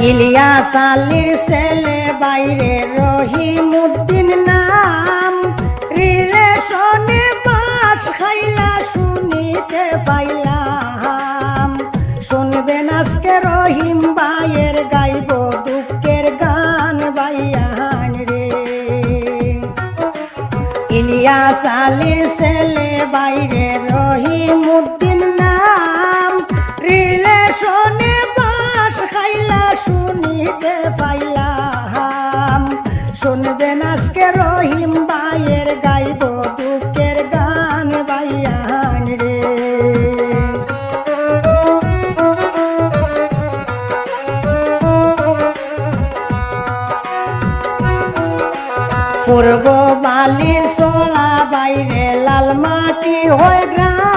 ইলিয়াস আলীর ছেলে বাইরে রহিমউদ্দিন নাম, রিলেশনে বাস খাইলা শুনিতে পাইলাম। শুনবেন আজকে রহিম ভাইয়ের গাইব দুঃখের গান ভাইয়ান রে। ইলিয়াস আলীর ছেলে বাইরে রহিমউদ্দিন নাম, রিলেশনে বাস খাইলা শুনিতে পাইলাম। শুনবেন আজকে রহিম ভাইয়ের গাইব দুঃখের গান ভাইয়ান রে। পূর্ব বালি সোলা বাইরে লাল মাটি হয়ে গ্রাম,